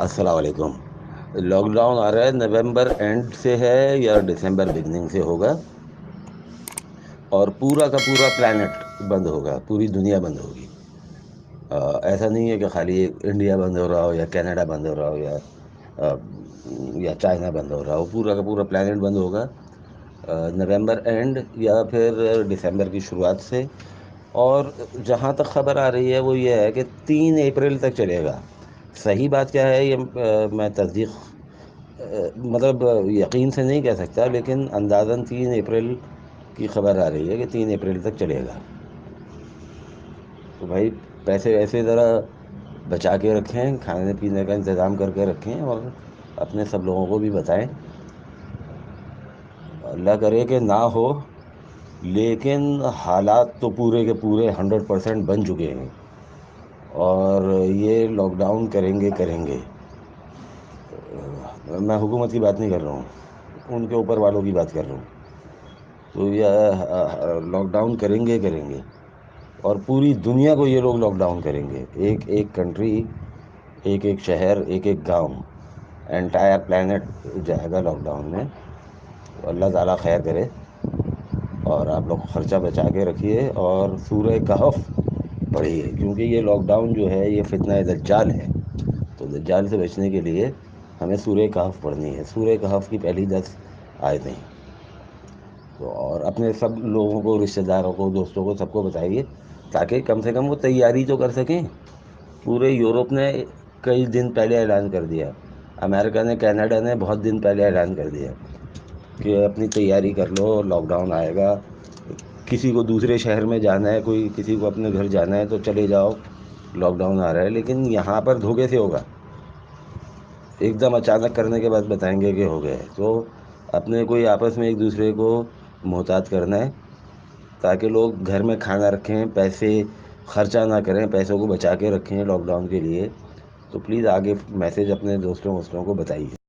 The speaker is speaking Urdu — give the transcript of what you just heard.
السلام علیکم۔ لاک ڈاؤن آ رہا ہے، نومبر اینڈ سے ہے یا دسمبر بگننگ سے ہوگا، اور پورا کا پورا پلانٹ بند ہوگا، پوری دنیا بند ہوگی۔ ایسا نہیں ہے کہ خالی انڈیا بند ہو رہا ہو یا کینیڈا بند ہو رہا ہو آ، یا چائنا بند ہو رہا ہو، پورا کا پورا پلانٹ بند ہوگا نومبر اینڈ یا پھر دسمبر کی شروعات سے۔ اور جہاں تک خبر آ رہی ہے وہ یہ ہے کہ 3 اپریل تک چلے گا۔ صحیح بات کیا ہے یہ میں تصدیق مطلب یقین سے نہیں کہہ سکتا، لیکن اندازاً 3 اپریل کی خبر آ رہی ہے کہ 3 اپریل تک چلے گا۔ تو بھائی پیسے ویسے ذرا بچا کے رکھیں، کھانے پینے کا انتظام کر کے رکھیں، اور اپنے سب لوگوں کو بھی بتائیں۔ اللہ کرے کہ نہ ہو، لیکن حالات تو پورے کے پورے 100% بن چکے ہیں، اور یہ لاک ڈاؤن کریں گے کریں گے۔ میں حکومت کی بات نہیں کر رہا ہوں، ان کے اوپر والوں کی بات کر رہا ہوں۔ تو یہ لاک ڈاؤن کریں گے کریں گے، اور پوری دنیا کو یہ لوگ لاک ڈاؤن کریں گے، ایک ایک کنٹری، ایک ایک شہر، ایک ایک گاؤں، انٹائر پلانٹ جائے گا لاک ڈاؤن میں۔ تو اللہ تعالیٰ خیر کرے، اور آپ لوگ خرچہ بچا کے رکھیے اور سورہ کہف پڑھیے، کیونکہ یہ لاک ڈاؤن جو ہے یہ فتنہ دجال ہے۔ تو دجال سے بچنے کے لیے ہمیں سورہ کہف پڑھنی ہے، سورہ کہف کی پہلی 10 آیتیں۔ تو اور اپنے سب لوگوں کو، رشتہ داروں کو، دوستوں کو، سب کو بتائیے، تاکہ کم سے کم وہ تیاری تو کر سکیں۔ پورے یورپ نے کئی دن پہلے اعلان کر دیا، امریکہ نے، کینیڈا نے بہت دن پہلے اعلان کر دیا کہ اپنی تیاری کر لو، لاک ڈاؤن آئے گا۔ کسی کو دوسرے شہر میں جانا ہے، کوئی کسی کو اپنے گھر جانا ہے تو چلے جاؤ، لاک ڈاؤن آ رہا ہے۔ لیکن یہاں پر دھوکے سے ہوگا، ایک دم اچانک کرنے کے بعد بتائیں گے کہ ہو گئے۔ تو اپنے کوئی آپس میں ایک دوسرے کو محتاط کرنا ہے، تاکہ لوگ گھر میں کھانا رکھیں، پیسے خرچہ نہ کریں، پیسوں کو بچا کے رکھیں لاک ڈاؤن کے لیے۔ تو پلیز آگے میسج اپنے دوستوں کو بتائیے۔